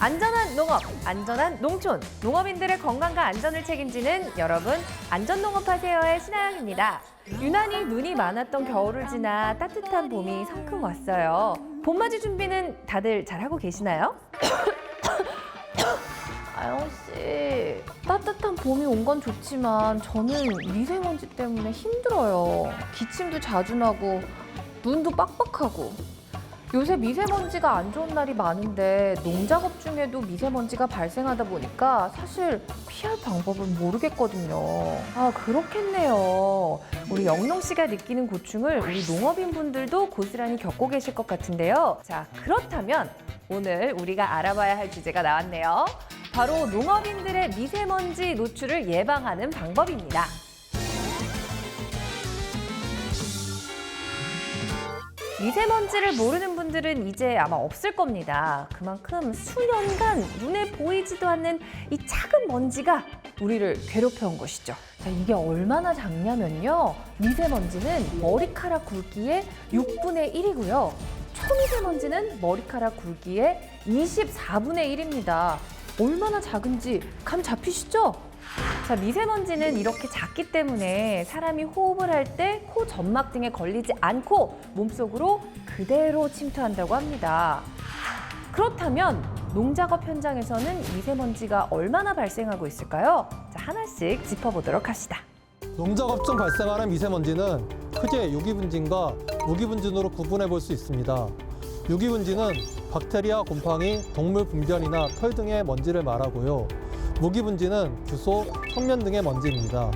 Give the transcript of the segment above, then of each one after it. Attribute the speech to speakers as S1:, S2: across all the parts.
S1: 안전한 농업, 안전한 농촌, 농업인들의 건강과 안전을 책임지는 여러분, 안전농업하세요의 신하영입니다. 유난히 눈이 많았던 겨울을 지나 따뜻한 봄이 성큼 왔어요. 봄맞이 준비는 다들 잘하고 계시나요? 아영 씨, 따뜻한 봄이 온 건 좋지만 저는 미세먼지 때문에 힘들어요. 기침도 자주 나고 눈도 빡빡하고. 요새 미세먼지가 안 좋은 날이 많은데 농작업 중에도 미세먼지가 발생하다 보니까 사실 피할 방법을 모르겠거든요. 아, 그렇겠네요. 우리 영롱 씨가 느끼는 고충을 우리 농업인분들도 고스란히 겪고 계실 것 같은데요. 자, 그렇다면 오늘 우리가 알아봐야 할 주제가 나왔네요. 바로 농업인들의 미세먼지 노출을 예방하는 방법입니다. 미세먼지를 모르는 분들은 이제 아마 없을 겁니다. 그만큼 수년간 눈에 보이지도 않는 이 작은 먼지가 우리를 괴롭혀온 것이죠. 자, 이게 얼마나 작냐면요. 미세먼지는 머리카락 굵기의 6분의 1이고요. 초미세먼지는 머리카락 굵기의 24분의 1입니다. 얼마나 작은지 감 잡히시죠? 자, 미세먼지는 이렇게 작기 때문에 사람이 호흡을 할 때 코 점막 등에 걸리지 않고 몸속으로 그대로 침투한다고 합니다. 그렇다면 농작업 현장에서는 미세먼지가 얼마나 발생하고 있을까요? 자, 하나씩 짚어보도록 합시다.
S2: 농작업 중 발생하는 미세먼지는 크게 유기분진과 무기분진으로 구분해 볼 수 있습니다. 유기분진은 박테리아, 곰팡이, 동물 분변이나 털 등의 먼지를 말하고요. 무기분진은 규소, 성면 등의 먼지입니다.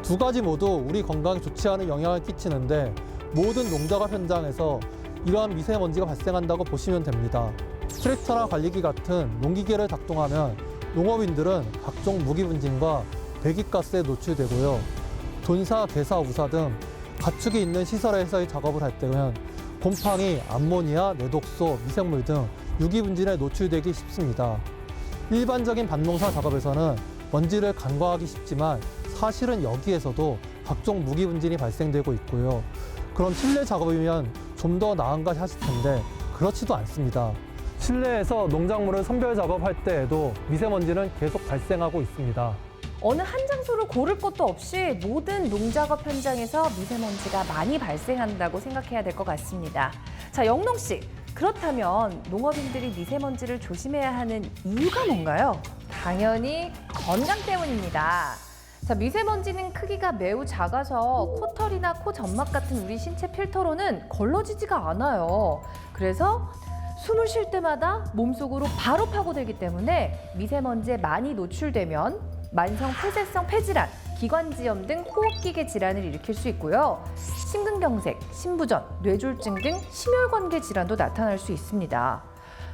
S2: 두 가지 모두 우리 건강에 좋지 않은 영향을 끼치는데 모든 농작업 현장에서 이러한 미세먼지가 발생한다고 보시면 됩니다. 트랙터나 관리기 같은 농기계를 작동하면 농업인들은 각종 무기분진과 배기가스에 노출되고요. 돈사, 개사, 우사 등 가축이 있는 시설에서의 작업을 할 때는 곰팡이, 암모니아, 내독소, 미생물 등 유기분진에 노출되기 쉽습니다. 일반적인 밭농사 작업에서는 먼지를 간과하기 쉽지만 사실은 여기에서도 각종 무기분진이 발생되고 있고요. 그럼 실내 작업이면 좀 더 나은가 하실 텐데 그렇지도 않습니다. 실내에서 농작물을 선별 작업할 때에도 미세먼지는 계속 발생하고 있습니다.
S1: 어느 한 장소를 고를 것도 없이 모든 농작업 현장에서 미세먼지가 많이 발생한다고 생각해야 될 것 같습니다. 자, 영롱 씨, 그렇다면 농업인들이 미세먼지를 조심해야 하는 이유가 뭔가요? 당연히 건강 때문입니다. 자, 미세먼지는 크기가 매우 작아서 코털이나 코 점막 같은 우리 신체 필터로는 걸러지지가 않아요. 그래서 숨을 쉴 때마다 몸속으로 바로 파고들기 때문에 미세먼지에 많이 노출되면 만성 폐쇄성 폐질환, 기관지염 등 호흡기계 질환을 일으킬 수 있고요. 심근경색, 심부전, 뇌졸중 등 심혈관계 질환도 나타날 수 있습니다.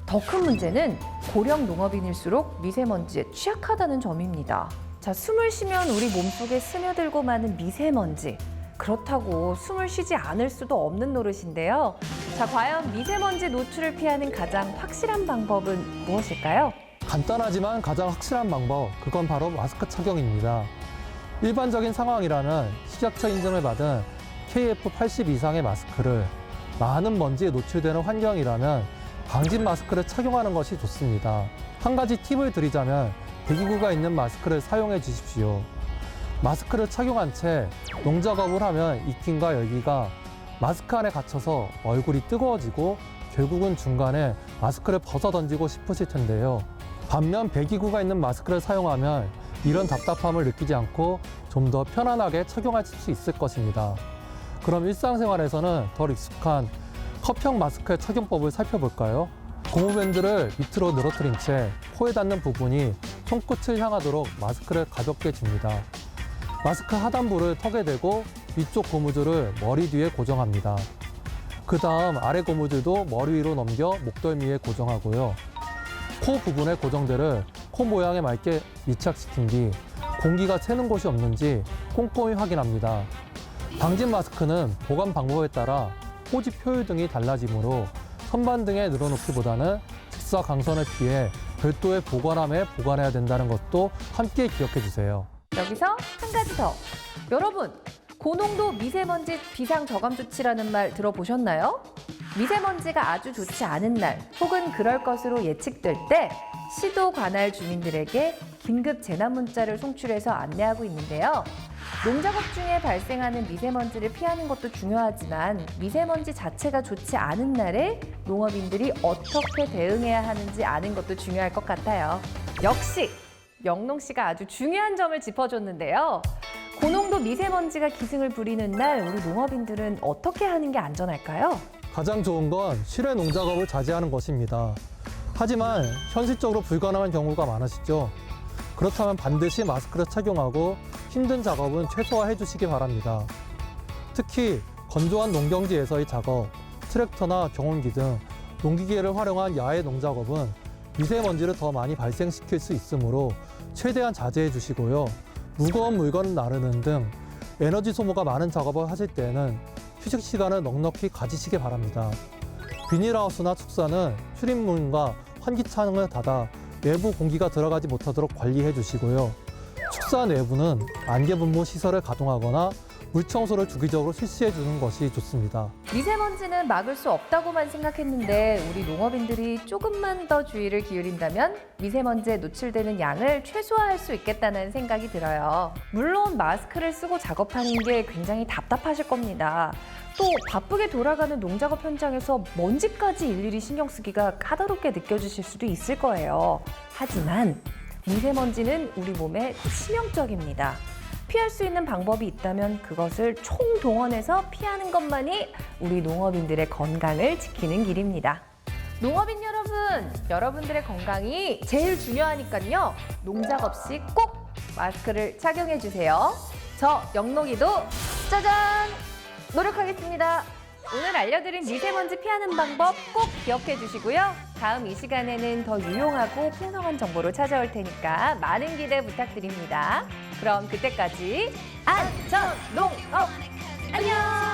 S1: 더 큰 문제는 고령 농업인일수록 미세먼지에 취약하다는 점입니다. 자, 숨을 쉬면 우리 몸속에 스며들고 마는 미세먼지. 그렇다고 숨을 쉬지 않을 수도 없는 노릇인데요. 자, 과연 미세먼지 노출을 피하는 가장 확실한 방법은 무엇일까요?
S2: 간단하지만 가장 확실한 방법, 그건 바로 마스크 착용입니다. 일반적인 상황이라는 식약처 인증을 받은 KF80 이상의 마스크를 많은 먼지에 노출되는 환경이라면 방진 마스크를 착용하는 것이 좋습니다. 한 가지 팁을 드리자면 배기구가 있는 마스크를 사용해 주십시오. 마스크를 착용한 채 농작업을 하면 익힘과 열기가 마스크 안에 갇혀서 얼굴이 뜨거워지고 결국은 중간에 마스크를 벗어 던지고 싶으실 텐데요. 반면 배기구가 있는 마스크를 사용하면 이런 답답함을 느끼지 않고 좀 더 편안하게 착용하실 수 있을 것입니다. 그럼 일상생활에서는 덜 익숙한 컵형 마스크의 착용법을 살펴볼까요? 고무밴드를 밑으로 늘어뜨린 채 코에 닿는 부분이 손끝을 향하도록 마스크를 가볍게 줍니다. 마스크 하단부를 턱에 대고 위쪽 고무줄을 머리 뒤에 고정합니다. 그 다음 아래 고무줄도 머리 위로 넘겨 목덜미에 고정하고요. 코 부분의 고정대를 코 모양에 맞게 밀착시킨 뒤 공기가 새는 곳이 없는지 꼼꼼히 확인합니다. 방진 마스크는 보관 방법에 따라 호집 효율 등이 달라지므로 선반 등에 늘어놓기보다는 직사광선을 피해 별도의 보관함에 보관해야 된다는 것도 함께 기억해 주세요.
S1: 여기서 한 가지 더. 여러분, 고농도 미세먼지 비상저감 조치라는 말 들어보셨나요? 미세먼지가 아주 좋지 않은 날 혹은 그럴 것으로 예측될 때 시도 관할 주민들에게 긴급 재난 문자를 송출해서 안내하고 있는데요. 농작업 중에 발생하는 미세먼지를 피하는 것도 중요하지만 미세먼지 자체가 좋지 않은 날에 농업인들이 어떻게 대응해야 하는지 아는 것도 중요할 것 같아요. 역시 영농 씨가 아주 중요한 점을 짚어줬는데요. 고농도 미세먼지가 기승을 부리는 날 우리 농업인들은 어떻게 하는 게 안전할까요?
S2: 가장 좋은 건 실외 농작업을 자제하는 것입니다. 하지만 현실적으로 불가능한 경우가 많으시죠? 그렇다면 반드시 마스크를 착용하고 힘든 작업은 최소화해 주시기 바랍니다. 특히 건조한 농경지에서의 작업, 트랙터나 경운기 등 농기계를 활용한 야외 농작업은 미세먼지를 더 많이 발생시킬 수 있으므로 최대한 자제해 주시고요. 무거운 물건을 나르는 등 에너지 소모가 많은 작업을 하실 때는 휴식 시간을 넉넉히 가지시기 바랍니다. 비닐하우스나 축사는 출입문과 환기창을 닫아 외부 공기가 들어가지 못하도록 관리해 주시고요. 축사 내부는 안개분무 시설을 가동하거나 물청소를 주기적으로 실시해 주는 것이 좋습니다.
S1: 미세먼지는 막을 수 없다고만 생각했는데 우리 농업인들이 조금만 더 주의를 기울인다면 미세먼지에 노출되는 양을 최소화할 수 있겠다는 생각이 들어요. 물론 마스크를 쓰고 작업하는 게 굉장히 답답하실 겁니다. 또 바쁘게 돌아가는 농작업 현장에서 먼지까지 일일이 신경 쓰기가 까다롭게 느껴지실 수도 있을 거예요. 하지만 미세먼지는 우리 몸에 치명적입니다. 피할 수 있는 방법이 있다면 그것을 총동원해서 피하는 것만이 우리 농업인들의 건강을 지키는 길입니다. 농업인 여러분, 여러분들의 건강이 제일 중요하니까요. 농작업 시 꼭 마스크를 착용해 주세요. 저 영록이도 짜잔! 노력하겠습니다. 오늘 알려드린 미세먼지 피하는 방법 꼭 기억해 주시고요. 다음 이 시간에는 더 유용하고 풍성한 정보로 찾아올 테니까 많은 기대 부탁드립니다. 그럼 그때까지 안전농업 안녕!